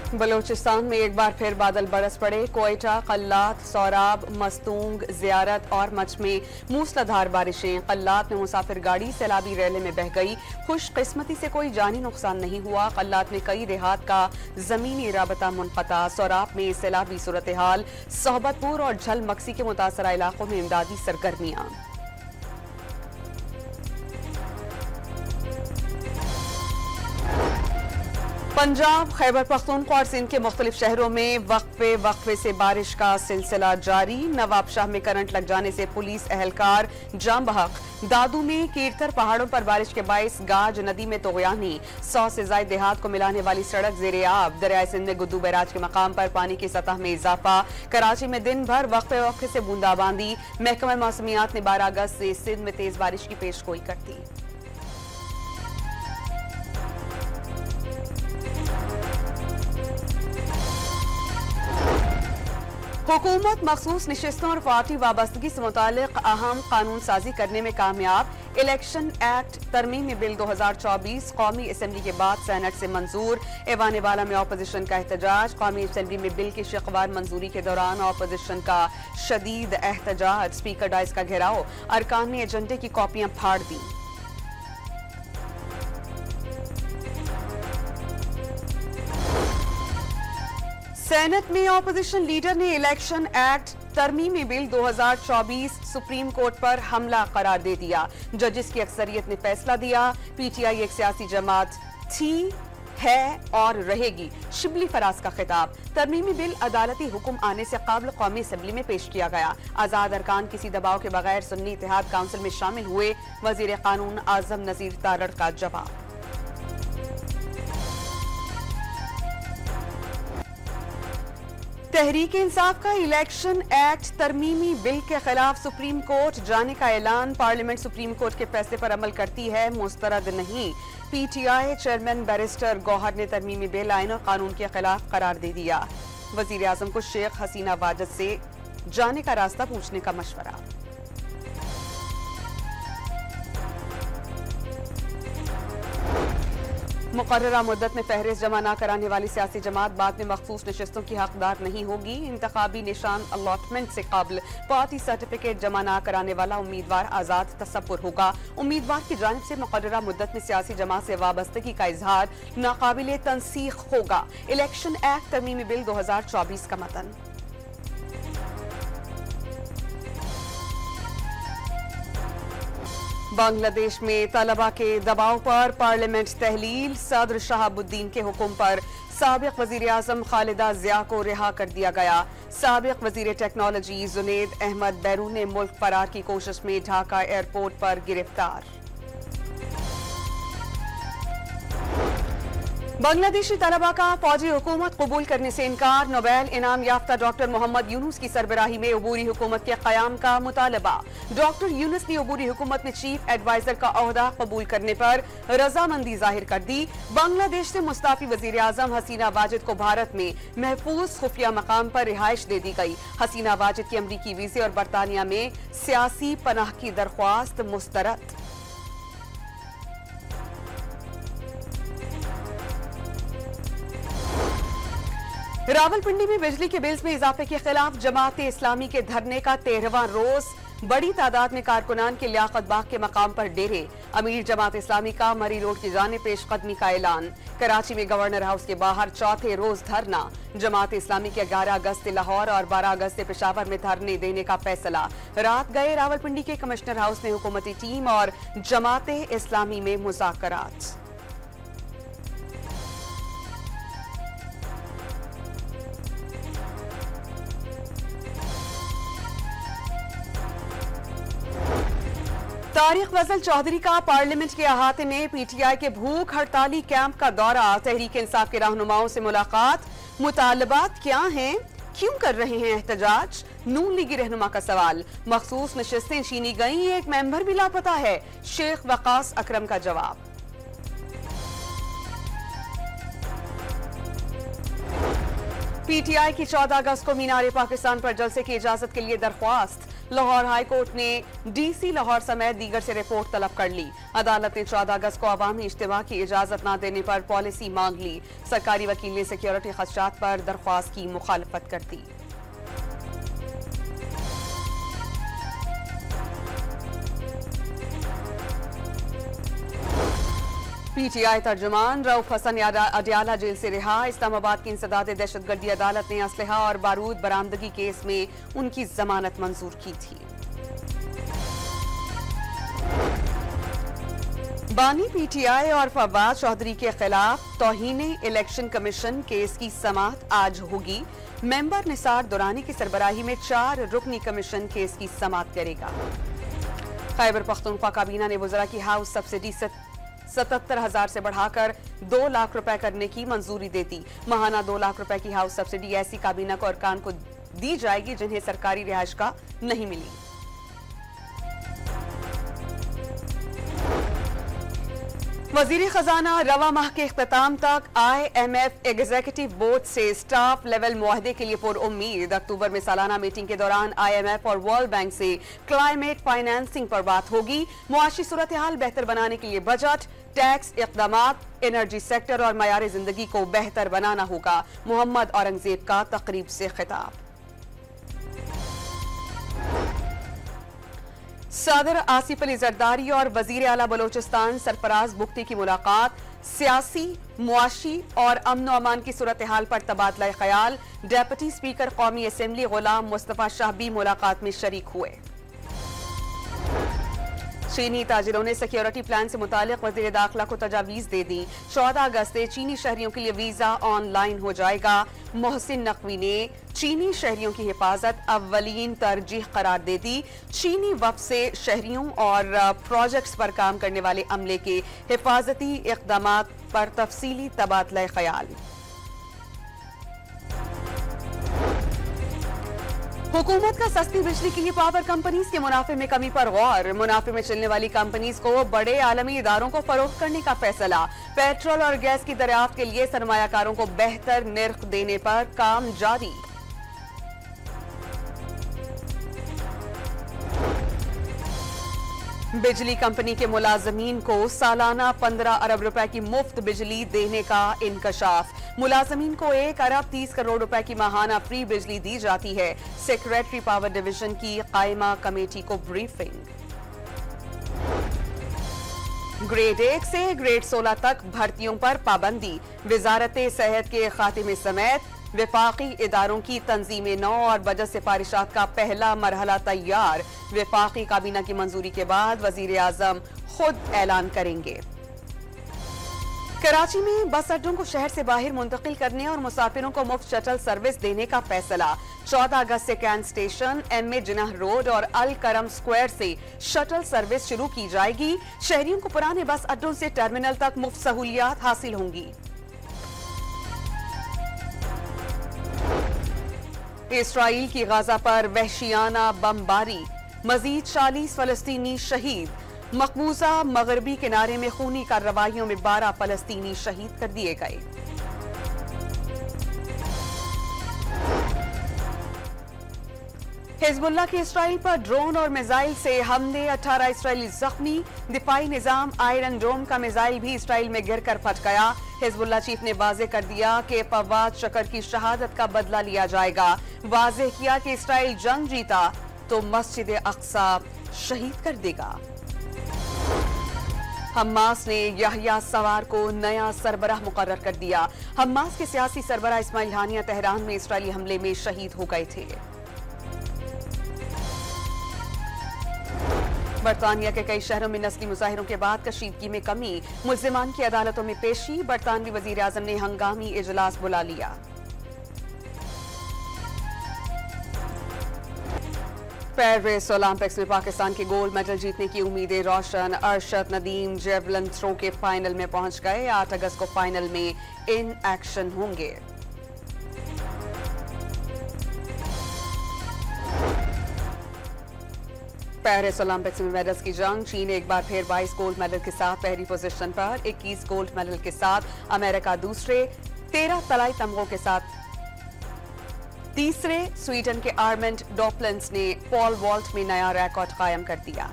बलूचिस्तान में एक बार फिर बादल बरस पड़े। कोयटा, कल्लात, सौराब, मस्तूंग, जियारत और मच में मूसलाधार बारिशें। कल्लात में मुसाफिर गाड़ी सैलाबी रैले में बह गई। खुशकिस्मती से कोई जानी नुकसान नहीं हुआ। कल्लात में कई देहात का जमीनी राबता मुनक़ता। सौराब में सैलाबी सूरत हाल। सोहबतपुर और झल मक्सी के मुतासरा इलाकों में इमदादी सरगर्मियां। पंजाब, खैबर पख्तूनख्वा और सिंध के मुख्तलिफ शहरों में वक्फे से बारिश का सिलसिला जारी। नवाबशाह में करंट लग जाने से पुलिस एहलकार जाम बहक। दादू में कीरथर पहाड़ों पर बारिश के बाइस गाज नदी में तोगयानी। 100 से ज्यादा देहात को मिलाने वाली सड़क जेरे आब। दरियाए सिंध में गुद्दू बैराज के मकाम पर पानी की सतह में इजाफा। कराची में दिन भर वक्फे से बूंदाबांदी। महकमा मौसमियात ने 12 अगस्त से सिंध में तेज बारिश की पेशगोई कर दी। हुकूमत मखसूस निशिस्तों और पार्टी वाबस्तगी से मुतालिक अहम कानून साजी करने में कामयाब। इलेक्शन एक्ट तरमीमी बिल 2024 कौमी असम्बली के बाद सेनेट से मंजूर। ऐवान बाला में अपोजिशन का एहतजाज। कौमी असम्बली में बिल की शिकवार मंजूरी के दौरान अपोजिशन का शदीद एहतजाज। स्पीकर डाइस का घेराव। अरकान ने एजेंडे की कॉपियां फाड़ दी। सेनेट में अपोजिशन लीडर ने इलेक्शन एक्ट तरमीमी बिल 2024 सुप्रीम कोर्ट पर हमला करार दे दिया। जजिस की अक्सरियत ने फैसला दिया। पीटीआई एक सियासी जमात थी, है और रहेगी। शिबली फराज का खिताब। तरमीमी बिल अदालती हुक्म आने से काबिल कौमी असम्बली में पेश किया गया। आजाद अरकान किसी दबाव के बगैर सुन्नी इत्तेहाद काउंसिल में शामिल हुए। वजीर कानून आजम नजीर तारड़ का जवाब। तहरीक इंसाफ का इलेक्शन एक्ट तरमीमी बिल के खिलाफ सुप्रीम कोर्ट जाने का ऐलान। पार्लियामेंट सुप्रीम कोर्ट के फैसले पर अमल करती है, मुस्तरद नहीं। पीटीआई चेयरमैन बैरिस्टर गौहर ने तरमीमी बिल आईन और कानून के खिलाफ करार दे दिया। वजीर आजम को शेख हसीना वाजद से जाने का रास्ता पूछने का मशवरा। मुकर्ररा मुद्दत में फहरिस्त जमा न कराने वाली सियासी जमात बाद में मखसूस नशिस्तों की हकदार नहीं होगी। इंतखाबी निशान अलॉटमेंट से कबल पार्टी सर्टिफिकेट जमा न कराने वाला उम्मीदवार आजाद तसव्वुर होगा। उम्मीदवार की जानिब से मुकर्ररा मुद्दत में सियासी जमात से वाबस्तगी का इजहार नाकाबिले तनसीख होगा। इलेक्शन एक्ट तरमीमी बिल 2024 का मतन। बांग्लादेश में तलबा के दबाव पर पार्लियामेंट तहलील। सदर शहाबुद्दीन के हुक्म पर साबिक वजीर आजम खालिदा जिया को रिहा कर दिया गया। साबिक वजीर टेक्नोलॉजी जुनेद अहमद बैरून मुल्क फरार की कोशिश में ढाका एयरपोर्ट पर गिरफ्तार। बांग्लादेशी तलबा का फौजी हुकूमत कबूल करने से इनकार। नोबेल इनाम याफ्ता डॉक्टर मोहम्मद यूनुस की सरबराही में अबूरी हुकूमत के कयाम का मुतालबा। डॉक्टर यूनुस ने अबूरी हुकूमत में चीफ एडवाइजर का ओहदा कबूल करने पर रजामंदी जाहिर कर दी। बांग्लादेश से मुस्ताफी वजीर आजम हसीना वाजिद को भारत में महफूज खुफिया मकाम पर रिहाइश दे दी गई। हसीना वाजिद की अमरीकी वीजे और बरतानिया में सियासी पनाह की दरख्वास्त मुस्तरद। रावलपिंडी में बिजली के बिल्स में इजाफे के खिलाफ जमात इस्लामी के धरने का 13वां रोज। बड़ी तादाद में कारकुनान के लियाकत बाग के मकाम पर डेरे। अमीर जमात इस्लामी का मरी रोड की जानिब पेशकदमी का ऐलान। कराची में गवर्नर हाउस के बाहर चौथे रोज धरना। जमात इस्लामी के 11 अगस्त से लाहौर और 12 अगस्त से पेशावर में धरने देने का फैसला। रात गए रावलपिंडी के कमिश्नर हाउस में हुकूमती टीम और जमात इस्लामी में मुज़ाकरात। तारिक फजल चौधरी का पार्लियामेंट के अहाते में पीटीआई के भूख हड़ताली कैंप का दौरा। तहरीक इंसाफ के रहनुमाओं से मुलाकात। मुतालबात क्या हैं, क्यों कर रहे हैं एहतजाज? नून लीगी रहनुमा का सवाल। मखसूस नशिस्तें छीनी गई, एक मेंबर भी लापता है। शेख वकास अकरम का जवाब। पीटीआई की 14 अगस्त को मीनार पाकिस्तान पर जलसे की इजाजत के लिए दरख्वास्त। लाहौर हाई कोर्ट ने डीसी लाहौर समेत दीगर से रिपोर्ट तलब कर ली। अदालत ने 14 अगस्त को अवामी इज्तिमा की इजाजत न देने पर पॉलिसी मांग ली। सरकारी वकील ने सिक्योरिटी खदशात पर दरख्वास्त की मुखालफत कर दी। पीटीआई तर्जुमान रऊफ हसन अडियाला जेल से रिहा। इस्लामाबाद की इंसदाद दहशतगर्दी अदालत ने असलहा और बारूद बरामदगी केस में उनकी जमानत मंजूर की थी। बानी पीटीआई और फवाद चौधरी के खिलाफ तौहीने इलेक्शन कमीशन केस की समाअत आज होगी। मेंबर निसार दुरानी की सरबराही में 4 रुकनी कमीशन केस की समाअत करेगा। खैबर पख्तूनख्वा काबीना ने वज़रा की हाउस सब्सिडी 77,000 से बढ़ाकर 2 लाख रुपए करने की मंजूरी दे दी। माहाना 2 लाख रुपए की हाउस सब्सिडी ऐसी काबीना को अरकान को दी जाएगी जिन्हें सरकारी रिहाइश का नहीं मिली। वजीर खजाना रवा माह के इख्तिताम तक IMF एग्जीक्यूटिव बोर्ड से स्टाफ लेवल मुआहदे के लिए पुरउम्मीद। अक्टूबर में सालाना मीटिंग के दौरान IMF और वर्ल्ड बैंक से क्लाइमेट फाइनेंसिंग पर बात होगी। मुआशी सूरत हाल बेहतर बनाने के लिए बजट, टैक्स इक़दामात, एनर्जी सेक्टर और मयार जिंदगी को बेहतर बनाना होगा। मोहम्मद औरंगजेब का तकरीब से खिताब। सदर आसिफ अली जरदारी और वजीर आला बलोचिस्तान सरफराज बुख्ती की मुलाकात। सियासी, मुआशी और अमन अमान की सूरत हाल पर तबादला ख्याल। डेप्यूटी स्पीकर कौमी असेंबली गुलाम मुस्तफा शाह भी मुलाकात में शरीक हुए। चीनी ताजिरों ने सिक्योरिटी प्लान से मुतालिक वज़ीर दाखिला को तजावीज़ दे दी। 14 अगस्त से चीनी शहरियों के लिए वीजा ऑनलाइन हो जाएगा। मोहसिन नकवी ने चीनी शहरियों की हिफाजत अव्वलीन तरजीह करार दे दी। चीनी वफ़द से शहरियों और प्रोजेक्ट्स पर काम करने वाले अमले के हिफाजती इक़दामात पर तफसीली तबादला ख्याल। हुकूमत का सस्ती बिजली के लिए पावर कंपनीज के मुनाफे में कमी पर गौर। मुनाफे में चलने वाली कंपनीज को बड़े आलमी इदारों को फरोख्त करने का फैसला। पेट्रोल और गैस की दरियाफ्त के लिए सरमायाकारों को बेहतर निर्ख देने पर काम जारी। बिजली कंपनी के मुलाजमीन को सालाना 15 अरब रुपए की मुफ्त बिजली देने का इंकशाफ। मुलाजमीन को 1 अरब 30 करोड़ रुपए की माहाना फ्री बिजली दी जाती है। सेक्रेटरी पावर डिवीजन की कायमा कमेटी को ब्रीफिंग। ग्रेड 1 से ग्रेड 16 तक भर्तियों पर पाबंदी। वजारत सेहत के खात्मे समेत विफाकी इदारों की तंजीम नौ और बजट सिफारिशात का पहला मरहला तैयार। विफाकी काबीना की मंजूरी के बाद वजीर आजम खुद ऐलान करेंगे। कराची में बस अड्डों को शहर से बाहर मुंतकिल करने और मुसाफिरों को मुफ्त शटल सर्विस देने का फैसला। 14 अगस्त से cantt station, MA Jinnah road और अल करम स्क्वायर से शटल सर्विस शुरू की जाएगी। शहरियों को पुराने बस अड्डों से टर्मिनल तक मुफ्त सहूलियात हासिल होंगी। इसराइल की गाजा पर वहशियाना बमबारी, मजीद 40 फलस्तीनी शहीद। मकबूजा मगरबी किनारे में खूनी कार्रवाइयों में 12 फलस्तीनी शहीद कर दिए गए। हिजबुल्लाह के इसराइल पर ड्रोन और मिसाइल से हमले, 18 इसराइली जख्मी। दिफाई निजाम आयरन डोम का मिसाइल भी इसराइल में गिरकर फट गया। हिजबुल्लाह चीफ ने वाजे कर दिया कि फवाद शकर की शहादत का बदला लिया जाएगा। वाजे किया कि इसराइल जंग जीता तो मस्जिद अक्सा शहीद कर देगा। हमास ने यहया सवार को नया सरबराह मुकर्रर कर दिया। हमास के सियासी सरबराह इस्माइल हानिया तेहरान में इसराइली हमले में शहीद हो गए थे। बरतानिया के कई शहरों में नस्ली मुजाहिरों के बाद कशीदगी में कमी। मुल्जिमान की अदालतों में पेशी। बरतानवी वजीर आजम ने हंगामी इजलास बुला लिया। पेरिस ओलंपिक्स में पाकिस्तान के गोल्ड मेडल जीतने की उम्मीदें रोशन। अरशद नदीम जेवलिन थ्रो के फाइनल में पहुंच गए। 8 अगस्त को फाइनल में इन एक्शन होंगे। पेरिस ओलंपिक्स में मेडल्स की जंग। चीन एक बार फिर 22 गोल्ड मेडल के साथ पहली पोजीशन पर। 21 गोल्ड मेडल के साथ अमेरिका दूसरे। 13 तलाई तमगों के साथ तीसरे स्वीडन के आर्मेंड डॉपलेंस ने पॉल वॉल्ट में नया रिकॉर्ड कायम कर दिया।